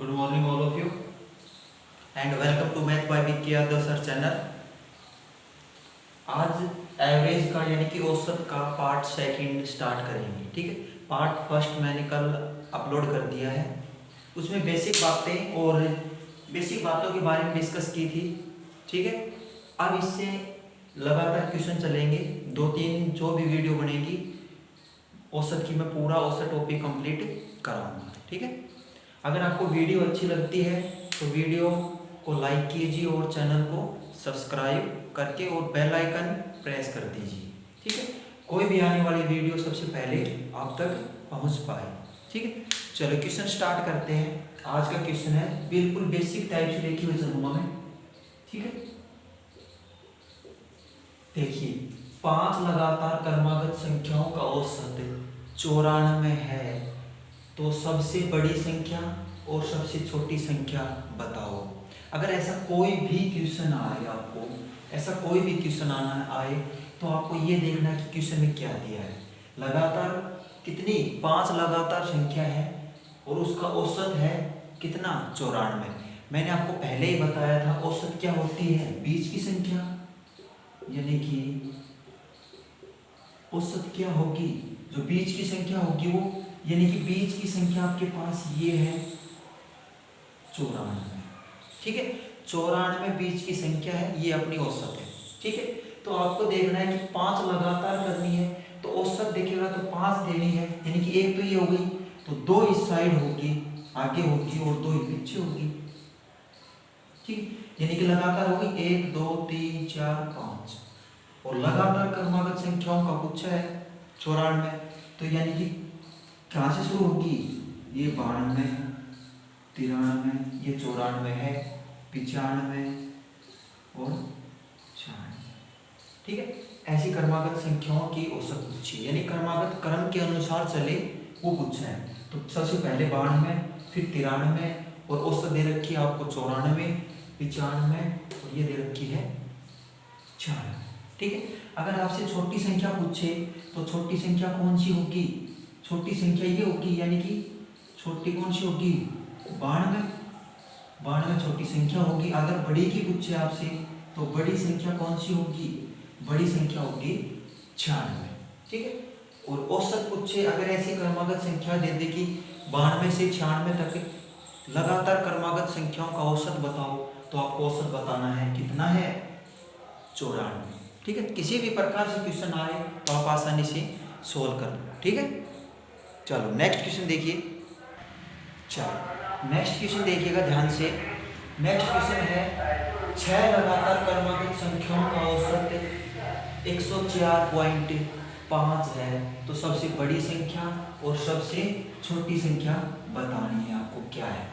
Good morning all of you and welcome to Math by Vicky Yadav sir channel. आज average का यानी कि औसत का पार्ट सेकंड स्टार्ट करेंगे। ठीक है, पार्ट फर्स्ट मैंने कल अपलोड कर दिया है, उसमें बेसिक बातें और बेसिक बातों के बारे में डिस्कस की थी। ठीक है, अब इससे लगातार क्वेश्चन चलेंगे, 2-3 जो भी वीडियो बनेगी औसत की मैं पूरा औसत टॉपिक कंप्लीट कराऊंगा। ठीक है, अगर आपको वीडियो अच्छी लगती है तो वीडियो को लाइक कीजिए और चैनल को सब्सक्राइब करके और बेल आइकन प्रेस कर दीजिए। ठीक है, कोई भी आने वाली वीडियो सबसे पहले आप तक पहुंच पाए। ठीक है, चलो क्वेश्चन स्टार्ट करते हैं। आज का क्वेश्चन है बिल्कुल बेसिक टाइप से लिखी हुई चलूंगा मैं। ठीक है, देखिए 5 लगातार क्रमागत संख्याओं का औसत 94 है, तो सबसे बड़ी संख्या और सबसे छोटी संख्या बताओ। अगर ऐसा कोई भी क्वेश्चन आए, आपको ऐसा कोई भी क्वेश्चन आना आए तो आपको ये देखना कि क्वेश्चन में क्या दिया है। लगातार कितनी 5 लगातार संख्या है और उसका औसत है कितना 94। मैंने आपको पहले ही बताया था औसत क्या होती है, बीच की संख्या, यानी कि औसत क्या होगी, जो बीच की संख्या होगी वो, यानी कि बीच की संख्या आपके पास ये है 94। ठीक है, 94 बीच की संख्या है, ये अपनी औसत है। ठीक है, तो आपको देखना है कि 5 लगातार करनी है तो औसत देखेगा तो 5 देनी है, यानी कि एक तो ये हो गई, तो 2 इस साइड होगी, आगे होगी और 2 पीछे होगी। ठीक, यानी कि लगातार होगी 1 2 3 4 5 और लगातार क्रमागत संख्याओं का पूछा है 94, तो यानी कि कहाँ से शुरू होगी, ये 92 93, ये 94 है, 95 और 96। ठीक है, ऐसी क्रमागत संख्याओं की औसत पूछी, यानी क्रमागत क्रम के अनुसार चले वो पूछा है। तो सबसे पहले 92, फिर 93 और औसत दे रखी है आपको 94, 95 और ये दे रखी है 96। ठीक है, अगर आपसे छोटी संख्या पूछे तो छोटी संख्या कौन सी होगी, छोटी संख्या ये होगी, यानी कि छोटी कौन सी होगी 92 छोटी संख्या होगी। अगर बड़ी की पूछे आपसे तो बड़ी संख्या कौन सी होगी, बड़ी संख्या होगी 96। ठीक है, और औसत पूछे अगर ऐसी क्रमागत संख्या दे दे कि 92 से 96 तक लगातार क्रमागत संख्याओं का औसत बताओ, तो आपको औसत बताना है कितना है 94। ठीक है, किसी भी प्रकार से क्वेश्चन आए तो आप आसानी से सोल्व कर लो। ठीक है, चलो नेक्स्ट क्वेश्चन देखिए। चलो नेक्स्ट क्वेश्चन देखिएगा ध्यान से। नेक्स्ट क्वेश्चन है 6 लगातार क्रमागत संख्याओं का औसत 104.5 है, तो सबसे बड़ी संख्या और सबसे छोटी संख्या बतानी है आपको क्या है।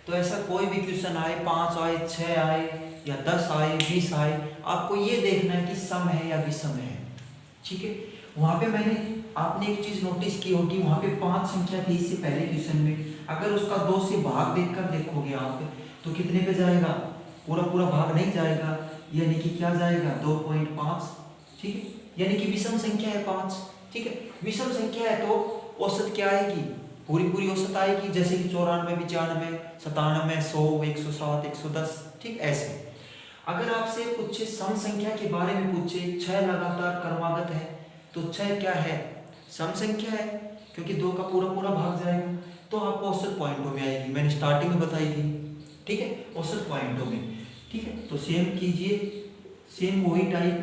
तो ऐसा कोई भी क्वेश्चन आए, 5 आए, 6 आए या 10 आए, 20 आए, आपको ये देखना है कि सम है या विषम है। ठीक है, वहाँ पे आपने एक चीज नोटिस की होगी, वहाँ पे 5 संख्या थी इससे पहले क्वेश्चन में, अगर उसका 2 से भाग देकर देखोगे आप तो कितने पे जाएगा, पूरा पूरा भाग नहीं जाएगा, यानी कि क्या जाएगा 2.5। ठीक है, यानी कि विषम संख्या है 5। ठीक है, विषम संख्या है तो औसत क्या आएगी, पूरी पूरी औसत आएगी, जैसे कि 94 95 97 100 107 110। ठीक, ऐसे अगर आपसे पूछे सम संख्या के बारे में पूछे, 6 लगातार क्रमागत है तो 6 क्या है, सम संख्या है, क्योंकि 2 का पूरा पूरा भाग जाएगा, तो आपको औसत पॉइंटों में आएगी, मैंने स्टार्टिंग में बताई थी। ठीक है, औसत पॉइंटों में। ठीक है, तो सेम कीजिए, सेम वही टाइप।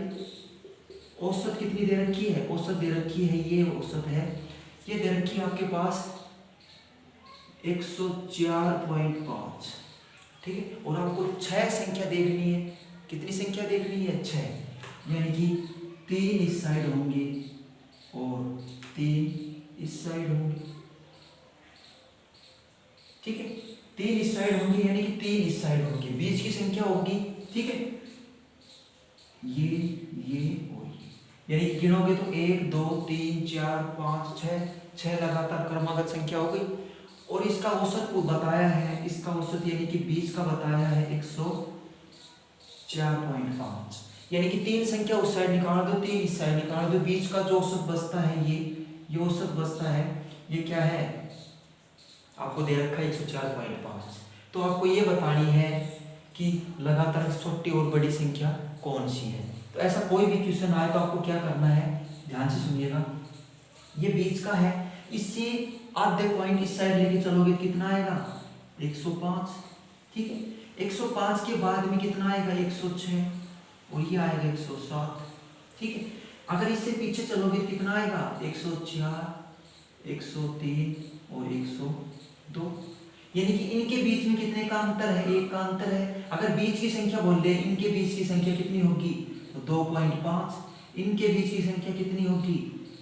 औसत कितनी दे रखी है, औसत दे रखी है, ये औसत है, ये दे रखी है आपके पास 104.5। ठीक है, और आपको 6 संख्या देखनी है, कितनी संख्या देखनी है 6, यानी कि 3 इस साइड होंगे और 3 इस साइड होंगे। ठीक है, 3 इस साइड होंगे, यानी कि 3 इस साइड होंगे, बीच की संख्या होगी। ठीक है, ये और ये, यानी कि गिनोगे तो 1 2 3 4 5 6 लगातार क्रमागत संख्या हो गई। और इसका औसत को बताया है, इसका औसत यानी कि बीच का बताया है 104.5, यानी कि 3 संख्या उस साइड निकाल दो, 3 इस साइड निकाल दो, बीच का जो औसत बचता है ये औसत बचता है, ये क्या है आपको दे रखा है 104.5। तो आपको ये बतानी है कि लगातार छोटी और बड़ी संख्या कौन सी है। तो ऐसा कोई भी क्वेश्चन आए तो आपको क्या करना है, ध्यान से सुनिएगा। ये बीच का है, इससे आधे पॉइंट इस साइड लेके चलोगे कितना आएगा 105, ठीक है। 105 के बाद में कितना आएगा 106 और ये आएगा 107, ठीक है। अगर इससे पीछे चलोगे कितना आएगा 104, 103 और 102, यानी कि इनके बीच में कितने का अंतर है, एक का अंतर है। अगर बीच की संख्या बोल रहे हैं, इनके बीच की संख्या कितनी होगी तो 2.5, इनके बीच की संख्या कितनी होगी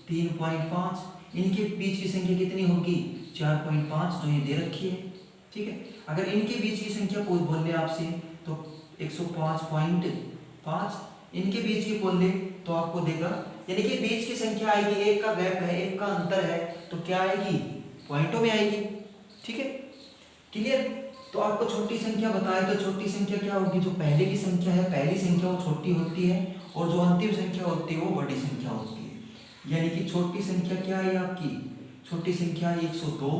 3.5, इनके बीच की संख्या कितनी होगी 4.5, तो ये दे रखी है, ठीक है। अगर इनके बीच की संख्या कोई बोल ले आपसे तो 105.5, इनके बीच की बोल ले तो आपको देगा, यानी कि बीच की संख्या आएगी, एक का गैप है, एक का अंतर है, तो क्या आएगी पॉइंटों में आएगी, ठीक है, क्लियर। तो आपको छोटी संख्या बताए तो छोटी संख्या क्या होगी, जो पहले की संख्या है, पहली संख्या वो छोटी होती है और जो अंतिम संख्या होती है वो बड़ी संख्या होती है। यानी कि छोटी संख्या क्या है आपकी, छोटी संख्या 102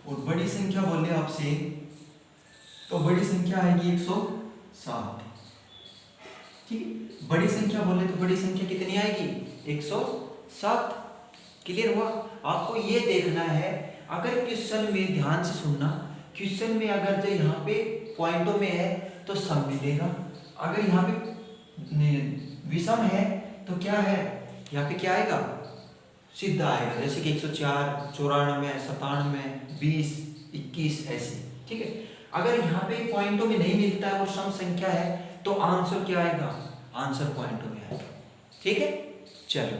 और बड़ी संख्या बोले आपसे तो बड़ी संख्या आएगी 107, ठीक है। बड़ी संख्या बोले तो बड़ी संख्या कितनी आएगी 107, क्लियर हुआ। आपको ये देखना है, अगर क्वेश्चन में ध्यान से सुनना, क्वेश्चन में अगर जो यहाँ पे पॉइंटों में है तो सम मिलेगा, अगर यहाँ पे विषम है तो क्या है, यहाँ पे क्या आएगा सीधा आएगा, जैसे कि 104, 94, 97, 20, 21 ऐसे, ठीक है। अगर यहाँ पे पॉइंटों में नहीं मिलता है और सम संख्या है तो आंसर क्या आएगा, आंसर पॉइंटों में आएगा, ठीक है। चलो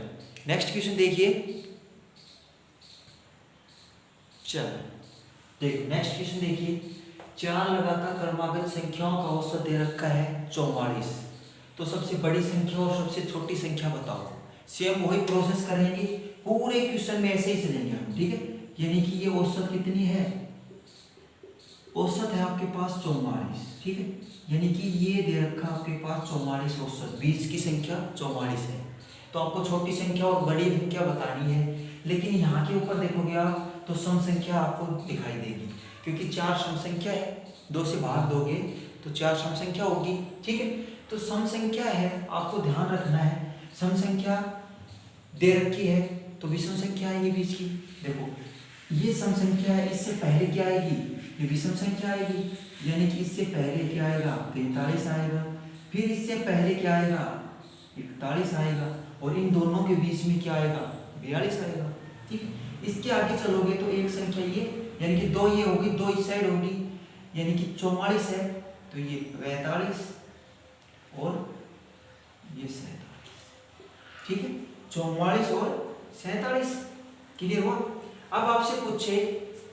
नेक्स्ट क्वेश्चन देखिए, चलो देखो नेक्स्ट क्वेश्चन देखिए। 4 लगातार क्रमागत संख्याओं का औसत दे रखा है 44, तो सबसे बड़ी संख्या और सबसे छोटी संख्या बताओ। सेम वही प्रोसेस करेंगे, पूरे क्वेश्चन में ऐसे ही चलेंगे हम, ठीक है। यानी कि ये औसत कितनी है, औसत है आपके पास 44, ठीक है। यानी कि ये दे रखा आपके पास 44 औसत, 20 की संख्या 44 है, तो आपको छोटी संख्या और बड़ी संख्या बतानी है। लेकिन यहाँ के ऊपर देखोगे आप तो सम संख्या आपको दिखाई देगी, क्योंकि 4 सम संख्या है, 2 से भाग दोगे तो 4 सम संख्या होगी, ठीक है। तो सम संख्या है, आपको ध्यान रखना है, सम संख्या दे रखी है तो विषम संख्या आएगी बीच की। देखो ये सम संख्या है, इससे पहले क्या आएगी, ये विषम संख्या आएगी, यानी कि इससे पहले क्या आएगा 43 आएगा, फिर इससे पहले क्या आएगा 41 आएगा, और इन दोनों के बीच में क्या आएगा 42 आएगा, ठीक है। इसके आगे चलोगे तो एक संख्या ये, यानी कि 2 ये होगी, 2 इस साइड होगी, यानी कि 44 है तो ये 42 और ये 47, ठीक है। 44 और 47, क्लियर हुआ। अब आपसे पूछे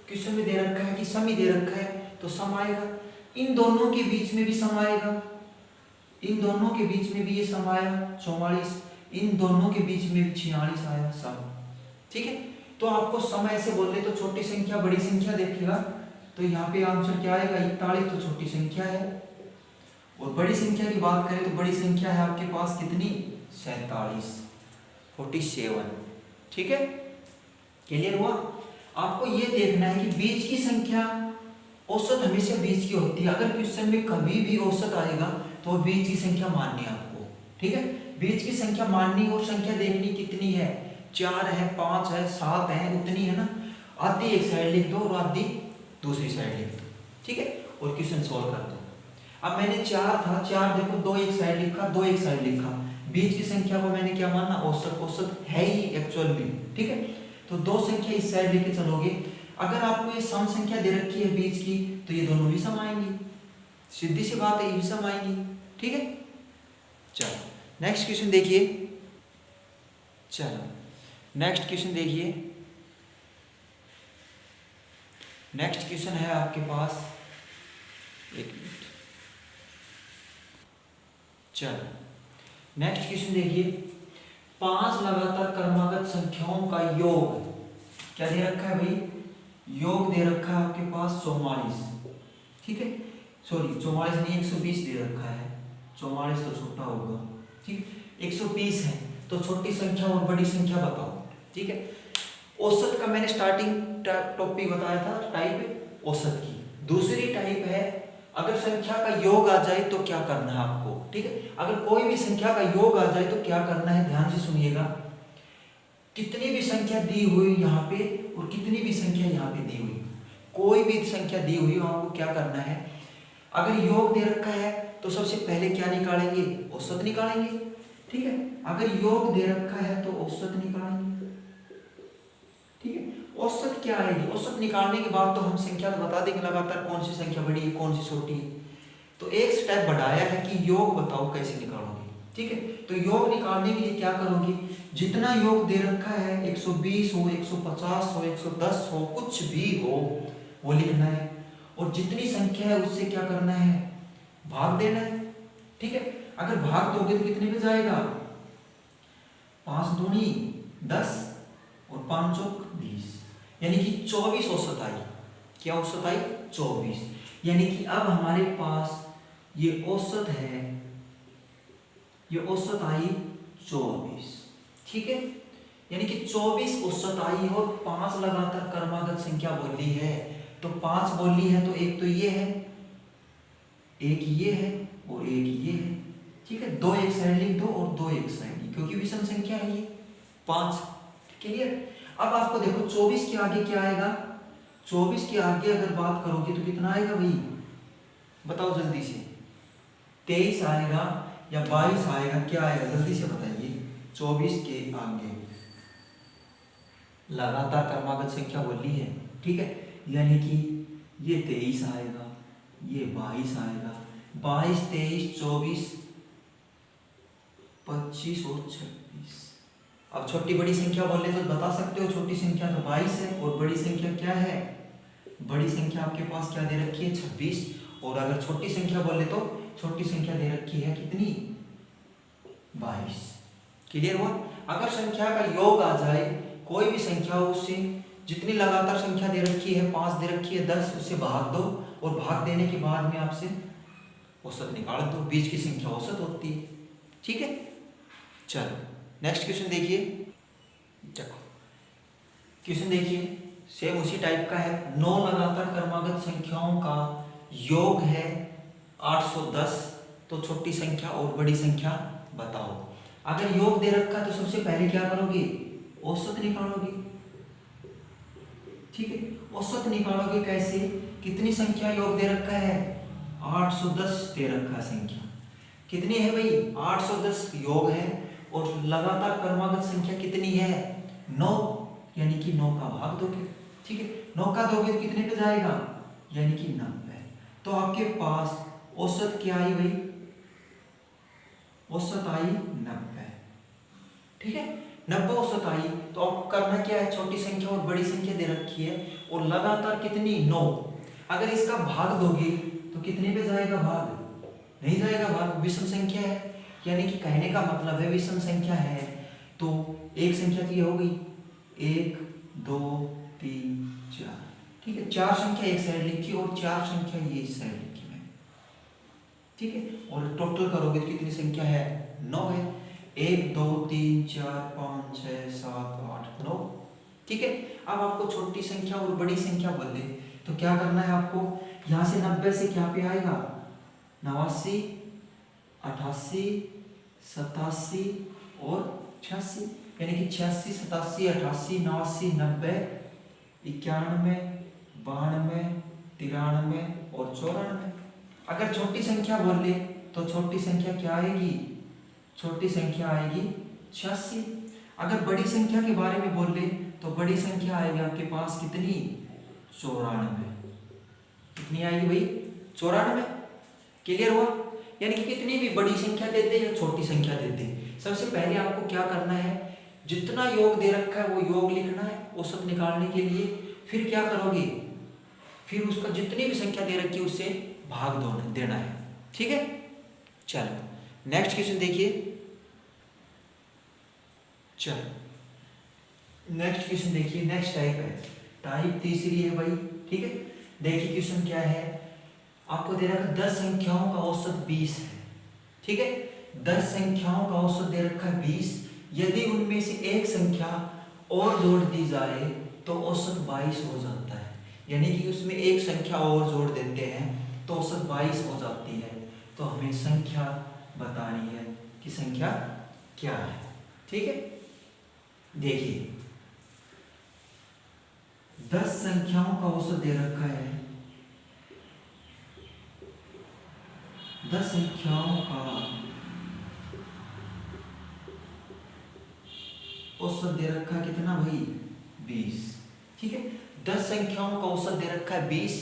क्वेश्चन में दे रखा है कि सम ही दे रखा है तो सम आएगा, इन दोनों के बीच में भी सम आएगा, इन दोनों के बीच में भी ये सम आया 44, इन दोनों के बीच में 46 आया सम, ठीक है। तो आपको समय से बोले तो छोटी संख्या बड़ी संख्या देखेगा, तो यहाँ पे आंसर क्या आएगा 41, तो छोटी संख्या है। और बड़ी संख्या की बात करें तो बड़ी संख्या है आपके पास कितनी 47, 47, ठीक है, क्लियर हुआ। आपको ये देखना है कि बीच की संख्या औसत हमेशा बीच की होती है, अगर क्वेश्चन में कभी भी औसत आएगा तो बीच की संख्या माननी है आपको, ठीक है। बीच की संख्या माननी और संख्या देखनी कितनी है, 4 है, 5 है, 7 है, उतनी है ना, आधी एक साइड लिख दो और आधी दूसरी साइड लिख दो, ठीक है, और क्वेश्चन सॉल्व कर दो। अब मैंने 4 था, 4 देखो 2 एक साइड लिखा, 2 एक साइड लिखा, बीच की संख्या को मैंने क्या माना औसत, औसत है ही एक्चुअल में, ठीक है। तो 2 संख्या इस साइड लेके चलोगे, अगर आपको ये सम संख्या दे रखी है बीच की तो ये दोनों भी सम आएंगी, सीधी सी बात है, ये भी सम आएंगी, ठीक है। चलो नेक्स्ट क्वेश्चन देखिए, चलो नेक्स्ट क्वेश्चन देखिए। नेक्स्ट क्वेश्चन है आपके पास, एक मिनट, चलो नेक्स्ट क्वेश्चन देखिए। 5 लगातार क्रमागत संख्याओं का योग क्या दे रखा है भाई, योग दे रखा है आपके पास 44, ठीक है, सॉरी 44 नहीं 120 दे रखा है, 44 तो छोटा होगा, ठीक, 120 है, तो छोटी संख्या और बड़ी संख्या बताओ, ठीक है। औसत का मैंने स्टार्टिंग टॉपिक बताया था, टाइप औसत की, दूसरी टाइप है, अगर संख्या का योग आ जाए तो क्या करना है आपको, ठीक है। अगर कोई भी संख्या का योग आ जाए तो क्या करना है, ध्यान से सुनिएगा। कितनी भी संख्या दी हुई यहाँ पे और कितनी भी संख्या यहाँ पे दी हुई, कोई भी संख्या दी हुई आपको क्या करना है, अगर योग दे रखा है तो सबसे पहले क्या निकालेंगे, औसत निकालेंगे, ठीक है। अगर योग दे रखा है तो औसत निकालेंगे, ठीक है। औसत क्या आएगी, औसत निकालने के बाद तो हम संख्या बता देंगे लगातार कौन सी संख्या बड़ी है कौन सी छोटी है। तो एक स्टेप बढ़ाया है कि योग बताओ कैसे निकालोगे, ठीक है। तो योग निकालने के लिए क्या करोगे, जितना योग दे रखा है 120 हो, 150 हो, 110 हो, कुछ भी हो वो लिखना है, और जितनी संख्या है उससे क्या करना है, भाग देना है, ठीक है। अगर भाग दोगे तो कितने पे जाएगा, 5 दूनी 10 और 5 चौक 20, यानी कि 24 औसत आई। क्या औसत आई, 24। यानी कि अब हमारे पास ये औसत है, ये औसत आई 24, ठीक है। यानी कि 24 औसत आई और 5 लगातार क्रमागत संख्या बोली है, तो 5 बोली है तो एक तो ये है, एक ये है और एक ये है, ठीक है। 2 एक साइड लिख दो और 2 एक साइड, क्योंकि विषम संख्या है ये 5, क्लियर। अब आपको देखो 24 के आगे क्या आएगा, 24 के आगे अगर बात करोगे तो कितना आएगा भाई, बताओ जल्दी से, 23 आएगा या 22 आएगा, क्या आएगा जल्दी से बताइए। 24 के आगे लगातार क्रमागत संख्या बोली है, ठीक है। यानी कि ये 23 आएगा, ये 22 आएगा, 22 23 24 25 और 26। अब छोटी बड़ी संख्या बोले तो बता सकते हो, छोटी संख्या तो 22 है और बड़ी संख्या क्या है, बड़ी संख्या आपके पास क्या दे रखी है 26, और अगर छोटी संख्या बोले तो छोटी संख्या दे रखी है कितनी 22, क्लियर हुआ। अगर संख्या का योग आ जाए, कोई भी संख्या हो उससे जितनी लगातार संख्या दे रखी है, 5 दे रखी है 10, उससे भाग दो और भाग देने के बाद में आपसे औसत निकाल दो, बीच की संख्या औसत होती है, ठीक है। चलो नेक्स्ट क्वेश्चन देखिए, देखो क्वेश्चन देखिए सेम उसी टाइप का है। 9 लगातार क्रमागत संख्याओं का योग है 810, तो छोटी संख्या और बड़ी संख्या बताओ। अगर योग दे रखा तो सबसे पहले क्या करोगे, औसत निकालोगे, ठीक है। औसत निकालोगे कैसे, कितनी संख्या योग दे रखा है, 810 दे रखा संख्या, कितनी है भाई 810 योग है, और लगातार क्रमागत संख्या कितनी है 9, यानी कि 9 का भाग दोगे, ठीक है। 9 का दोगे तो कितने पे जाएगा, यानी कि 90। तो आपके पास औसत क्या आई भाई, औसत आई 90, ठीक है। 90 औसत आई, तो अब करना क्या है, छोटी संख्या और बड़ी संख्या दे रखी है और लगातार कितनी 9, अगर इसका भाग दोगे तो कितने पे जाएगा भाग, नहीं जाएगा भाग, विषम संख्या है। यानी कि कहने का मतलब है विषम संख्या है तो एक संख्या की हो गई 1 2 3 4, ठीक है। 4 संख्या एक साइड लिखी और 4 संख्या ये इस साइड लिखी है, ठीक है। और टोटल करोगे तो कितनी संख्या है 9 है, 1 2 3 4 5 6 7 8 9, ठीक है। अब आपको छोटी संख्या और बड़ी संख्या बोले तो क्या करना है आपको, यहाँ से 90 से क्या पे आएगा 89 88 87 और 86, यानी कि 86 87 88 89 90 91 92 93 और 94। अगर छोटी संख्या बोले तो छोटी संख्या क्या आएगी, छोटी संख्या आएगी 86। अगर बड़ी संख्या के बारे में बोले तो बड़ी संख्या आएगी आपके पास कितनी 94, कितनी आएगी भाई 94, क्लियर हुआ। यानी कि कितनी भी बड़ी संख्या देते या छोटी संख्या देते, सबसे पहले आपको क्या करना है, जितना योग दे रखा है वो योग लिखना है औसत निकालने के लिए, फिर क्या करोगे, फिर उसका जितनी भी संख्या दे रखी है उससे भाग देना है, ठीक है। चलो नेक्स्ट क्वेश्चन देखिए, चलो नेक्स्ट क्वेश्चन देखिए, नेक्स्ट टाइप है, टाइप तीसरी है भाई, ठीक है। देखिए क्वेश्चन क्या है, आपको दे रखा 10 संख्याओं का औसत 20 है, ठीक है। 10 संख्याओं का औसत दे रखा है 20, यदि उनमें से एक संख्या और जोड़ दी जाए तो औसत 22 हो जाता है। यानी कि उसमें एक संख्या और जोड़ देते हैं तो औसत 22 हो जाती है। तो हमें संख्या बतानी है कि संख्या क्या है। ठीक है, देखिए 10 संख्याओं का औसत दे रखा है, 10 संख्याओं का औसत दे रखा है कितना भाई 20। ठीक है, 10 संख्याओं का औसत दे रखा है 20।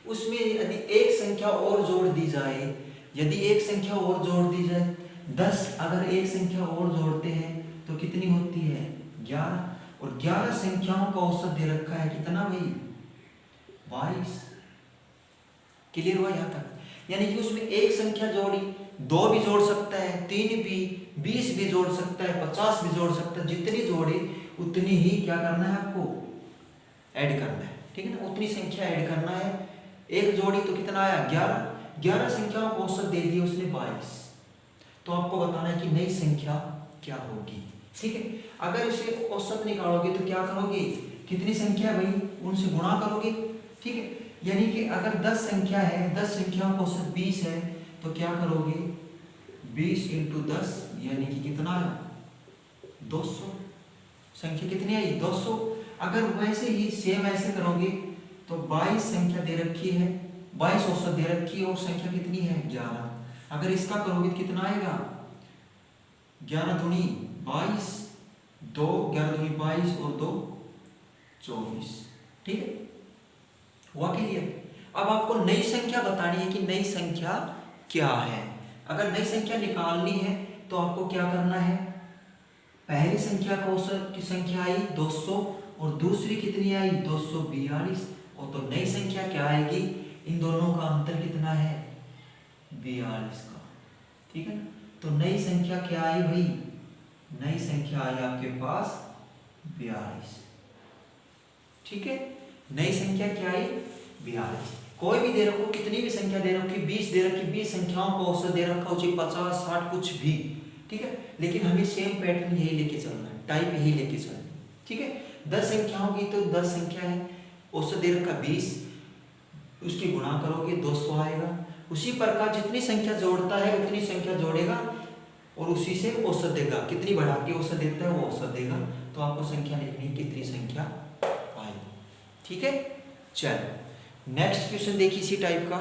उसमें यदि एक संख्या और जोड़ दी जाए, यदि एक संख्या और जोड़ दी जाए 10, अगर एक संख्या और जोड़ते हैं तो कितनी होती है 11, और 11 संख्याओं का औसत दे रखा है कितना भाई 22। क्लियर हुआ यहाँ तक? यानी कि उसमें एक संख्या जोड़ी, 2 भी जोड़ सकता है, 3 भी, 20 भी जोड़ सकता है, 50 भी जोड़ सकता है। जितनी जोड़ी उतनी ही क्या करना है आपको ऐड करना है। ठीक है ना, उतनी संख्या ऐड करना है। एक जोड़ी तो कितना आया 11, 11 संख्याओं को औसत दे दिया उसने 22। तो आपको बताना है कि नई संख्या क्या होगी। ठीक है, अगर इसे औसत निकालोगे तो क्या करोगे, कितनी संख्या भाई उनसे गुणा करोगे। ठीक है, यानी कि अगर 10 संख्या है, 10 संख्याओं का औसत 20 है तो क्या करोगे 20 × 10 यानी कि कितना है 200। संख्या कितनी आई 200। अगर वैसे ही सेम ऐसे करोगे तो 22 संख्या दे रखी है, 22 औसत दे रखी है और संख्या कितनी है 11। अगर इसका करोगे तो कितना आएगा 11 दूनी 22, 2 11 दूनी 22 और 2 24। ठीक है, हुआ क्लियर? अब आपको नई संख्या बतानी है कि नई संख्या क्या है। अगर नई संख्या निकालनी है तो आपको क्या करना है, पहली संख्या का औसत की संख्या आई 200 और दूसरी कितनी आई 242, और तो नई संख्या क्या आएगी, इन दोनों का अंतर कितना है 42 का। ठीक है ना, तो नई संख्या क्या आई भाई, नई संख्या आई आपके पास 42। ठीक है, नई संख्या क्या आई 42। कोई भी दे रखो, कितनी भी संख्या दे रखी, 20 दे रखी, 20 संख्याओं को औसत दे रखा हो, चाहे 50 60 कुछ भी। ठीक है, लेकिन हमें सेम पैटर्न यही लेके चलना है, टाइप यही लेके चलना है। ठीक है, 10 संख्याओं की तो 10 संख्या है, औसत दे रखा 20, उसकी गुणा करोगे 200 आएगा। उसी प्रकार जितनी संख्या जोड़ता है उतनी संख्या जोड़ेगा और उसी से औसत देगा, कितनी बढ़ा के औसत देता है वो औसत देगा। तो आपको संख्या लिखनी है कितनी संख्या आएगी। ठीक है, चलो नेक्स्ट क्वेश्चन देखिए इसी टाइप का।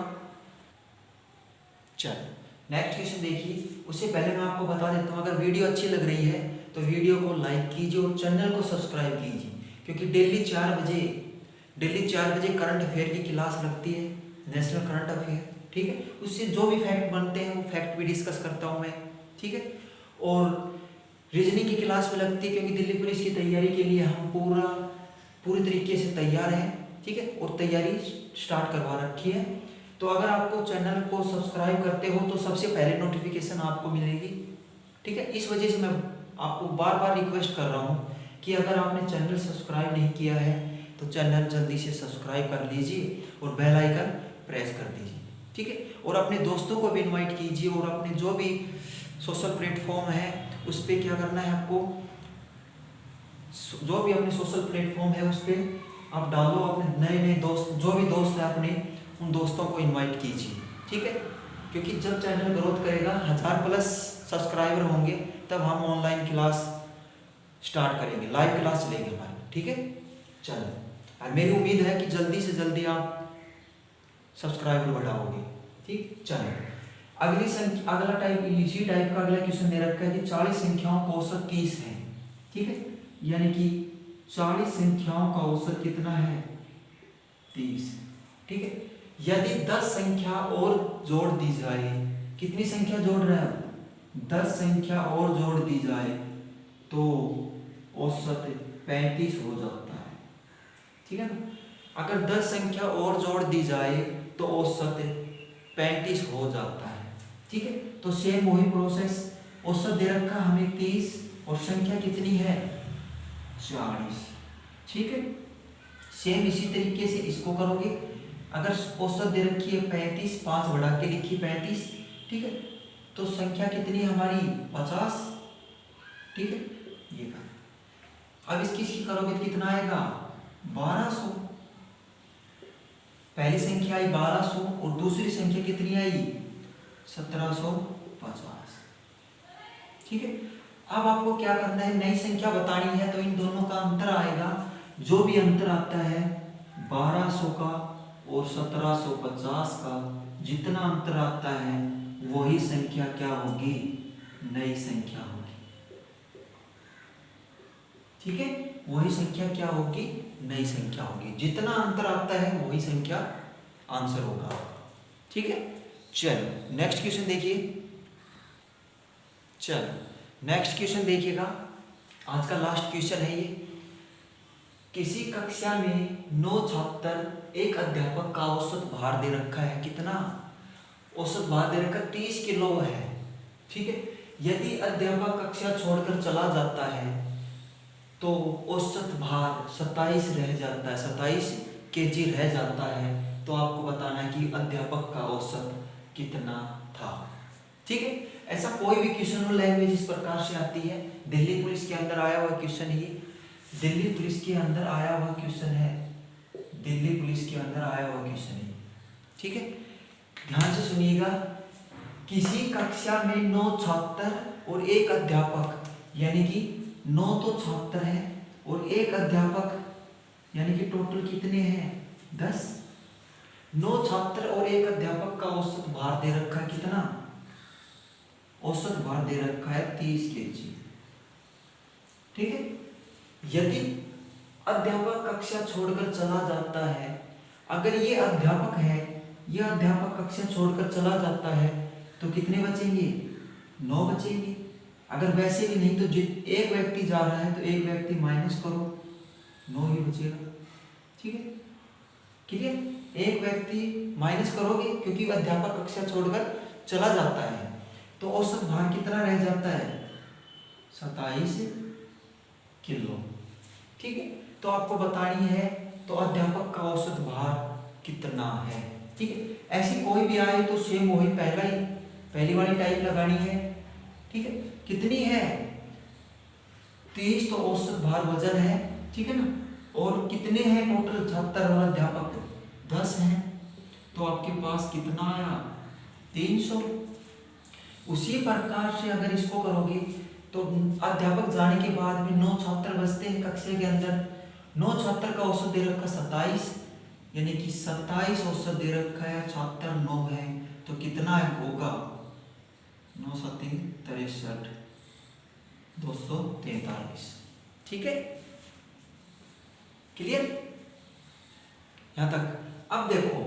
चलो नेक्स्ट क्वेश्चन देखिए, उससे पहले मैं आपको बता देता हूँ, अगर वीडियो अच्छी लग रही है तो वीडियो को लाइक कीजिए और चैनल को सब्सक्राइब कीजिए, क्योंकि डेली 4 बजे करंट अफेयर की क्लास लगती है, नेशनल करंट अफेयर। ठीक है, उससे जो भी फैक्ट बनते हैं वो फैक्ट भी डिस्कस करता हूँ मैं। ठीक है, और रीजनिंग की क्लास भी लगती है, क्योंकि दिल्ली पुलिस की तैयारी के लिए हम पूरी तरीके से तैयार हैं। ठीक है, और तैयारी स्टार्ट करवा रखी है। तो अगर आपको चैनल को सब्सक्राइब करते हो तो सबसे पहले नोटिफिकेशन आपको मिलेगी। ठीक है, इस वजह से मैं आपको बार बार रिक्वेस्ट कर रहा हूँ कि अगर आपने चैनल सब्सक्राइब नहीं किया है तो चैनल जल्दी से सब्सक्राइब कर लीजिए और बेल आइकन प्रेस कर दीजिए। ठीक है, और अपने दोस्तों को भी इनवाइट कीजिए, और अपने जो भी सोशल प्लेटफॉर्म है उस पर क्या करना है आपको, जो भी अपने सोशल प्लेटफॉर्म है उस पर आप डालो अपने नए दोस्त, जो भी दोस्त है अपने उन दोस्तों को इनवाइट कीजिए। ठीक है, क्योंकि जब चैनल ग्रोथ करेगा 1000+ सब्सक्राइबर होंगे तब हम ऑनलाइन क्लास स्टार्ट करेंगे, लाइव क्लास चलेगी हमारी। ठीक है, चलो, और मेरी उम्मीद है कि जल्दी से जल्दी आप सब्सक्राइबर बढ़ाओगे। ठीक, चलो अगला टाइप, इसी टाइप का अगला क्वेश्चन दे रखा है कि 40 संख्याओं का औसत 30 है। ठीक है, यानी कि 40 संख्याओं का औसत कितना है 30। ठीक है, यदि 10 संख्या और जोड़ दी जाए, कितनी संख्या जोड़ रहे हैं 10 संख्या और जोड़ दी जाए तो औसत 35 हो जाता है। ठीक है ना, अगर 10 संख्या और जोड़ दी जाए तो औसत 35 हो जाता है। ठीक है, तो सेम वही प्रोसेस, औसत दे रखा हमें 30 और संख्या कितनी है 40। ठीक है, सेम इसी तरीके से इसको करोगे। अगर औसत दे रखी है 35, 5 बढ़ा के लिखी 35। ठीक है, तो संख्या कितनी है हमारी 50। ठीक है, ये का अब इसकी करोगे तो कितना आएगा 1200। पहली संख्या आई 1200 और दूसरी संख्या कितनी आई 1750। ठीक है, अब आपको क्या करना है, नई संख्या बतानी है तो इन दोनों का अंतर आएगा। जो भी अंतर आता है 1200 का और 1750 का, जितना अंतर आता है वही संख्या क्या होगी, नई संख्या होगी। ठीक है, वही संख्या क्या होगी, नई संख्या होगी। जितना अंतर आता है वही संख्या आंसर होगा। ठीक है, चलो नेक्स्ट क्वेश्चन देखिए। चलो नेक्स्ट क्वेश्चन देखिएगा, आज का लास्ट क्वेश्चन है ये। किसी कक्षा में 9 छात्र, एक अध्यापक का औसत भार दे रखा है, कितना औसत भार दे रखा 30 किलो है। ठीक है, यदि अध्यापक कक्षा छोड़कर चला जाता है तो औसत भार 27 रह जाता है, 27 केजी रह जाता है। तो आपको बताना है कि अध्यापक का औसत कितना था। ठीक है, ऐसा कोई भी क्वेश्चन लैंग्वेज इस प्रकार से आती है। दिल्ली पुलिस के अंदर आया हुआ क्वेश्चन ही, दिल्ली पुलिस के अंदर आया हुआ क्वेश्चन है, दिल्ली पुलिस के अंदर आया हुआ क्वेश्चन है। ठीक है, ध्यान से सुनिएगा। किसी कक्षा में 9 छात्र और एक अध्यापक, यानी कि 9 तो छात्र हैं और एक अध्यापक, यानी कि टोटल कितने हैं 10। 9 छात्र और एक अध्यापक का औसत भार दे रखा है, कितना औसत भार दे रखा है 30 केजी। ठीक है, यदि अध्यापक कक्षा छोड़कर चला जाता है, अगर ये अध्यापक है, यह अध्यापक कक्षा छोड़कर चला जाता है तो कितने बचेंगे, 9 बचेंगे। अगर वैसे भी नहीं तो एक व्यक्ति जा रहा है तो एक व्यक्ति माइनस करो, 9 ही बचेगा। ठीक है, क्लियर, एक व्यक्ति माइनस करोगे क्योंकि अध्यापक कक्षा छोड़कर चला जाता है तो औसत भार कितना रह जाता है 27 किलो। ठीक है, तो आपको बतानी है तो अध्यापक का औसत भार कितना है। ठीक है, ऐसी कोई भी आए तो सेम वही पहली वाली टाइप लगानी है। ठीक है, कितनी है 30 तो औसत भार वजन है। ठीक है ना, और कितने हैं टोटल छात्र और अध्यापक 10 हैं, तो आपके पास कितना आया 300। उसी प्रकार से अगर इसको करोगे तो अध्यापक जाने के बाद में 9 छात्र बचते हैं कक्षा के अंदर। 9 छात्र का औसत दे रखा 27, यानी कि 27 औसत दे रखा है, छात्र 9 है तो कितना होगा 9 7 63 243। ठीक है, क्लियर यहां तक। अब देखो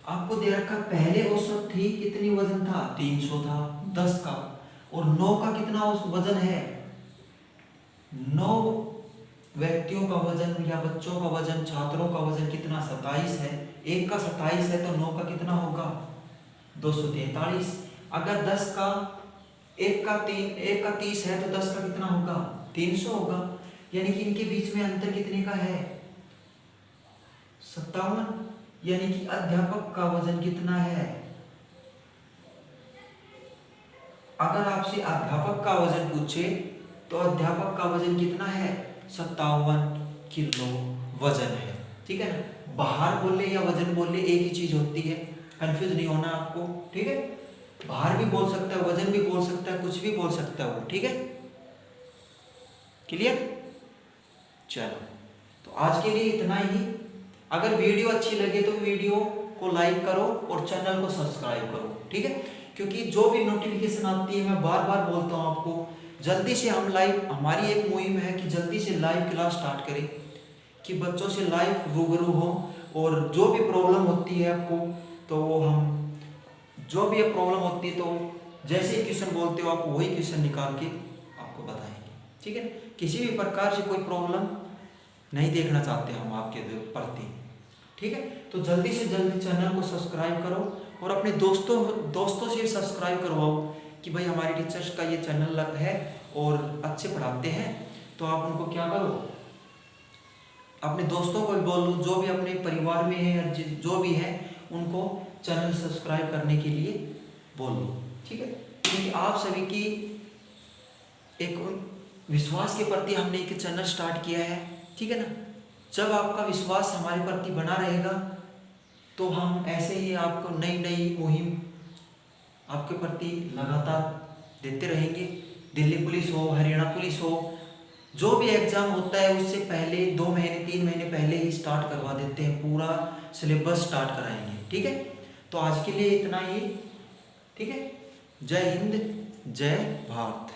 आपको दे रखा पहले औसत थी, कितनी वजन था 300 था 10 का, और 9 का कितना वजन है, 9 व्यक्तियों का वजन या बच्चों का वजन, छात्रों का वजन कितना 27 है। एक का 27 है तो 9 का कितना होगा 243। अगर 10 का एक का 30 है तो 10 का कितना होगा 300 होगा, यानी कि इनके बीच में अंतर कितने का है 57। यानी कि अध्यापक का वजन कितना है, अगर आपसे अध्यापक का वजन पूछे तो अध्यापक का वजन कितना है 57 किलो वजन है। ठीक है ना, भार बोले या वजन बोले एक ही चीज होती है, कंफ्यूज नहीं होना आपको। ठीक है, भार भी बोल सकता है, वजन भी बोल सकता है, कुछ भी बोल सकता है वो। ठीक है, क्लियर। चलो तो आज के लिए इतना ही। अगर वीडियो अच्छी लगे तो वीडियो को लाइक करो और चैनल को सब्सक्राइब करो। ठीक है, क्योंकि जो भी नोटिफिकेशन आती है मैं बार बार बोलता हूँ आपको, जल्दी से हम लाइव, हमारी एक मुहिम है कि जल्दी से लाइव क्लास स्टार्ट करें कि बच्चों से लाइव रूबरू हो, और जो भी प्रॉब्लम होती है आपको तो वो हम जो भी प्रॉब्लम होती है तो जैसे ही क्वेश्चन बोलते हो आप वही क्वेश्चन निकाल के आपको बताएंगे। ठीक है, किसी भी प्रकार से कोई प्रॉब्लम नहीं देखना चाहते हम आपके प्रति। ठीक है, तो जल्दी से जल्दी चैनल को सब्सक्राइब करो और अपने दोस्तों से सब्सक्राइब करवाओ कि भाई हमारे टीचर्स का ये चैनल है और अच्छे पढ़ाते हैं। तो आप उनको क्या करो, अपने दोस्तों को भी बोलो, जो भी अपने परिवार में है या जो भी है उनको चैनल सब्सक्राइब करने के लिए बोलो। ठीक है, क्योंकि आप सभी की एक विश्वास के प्रति हमने एक चैनल स्टार्ट किया है। ठीक है ना, जब आपका विश्वास हमारे प्रति बना रहेगा तो हम ऐसे ही आपको नई नई मुहिम आपके प्रति लगातार देते रहेंगे। दिल्ली पुलिस हो, हरियाणा पुलिस हो, जो भी एग्ज़ाम होता है उससे पहले 2 महीने 3 महीने पहले ही स्टार्ट करवा देते हैं, पूरा सिलेबस स्टार्ट कराएंगे। ठीक है, तो आज के लिए इतना ही। ठीक है, जय हिंद, जय भारत।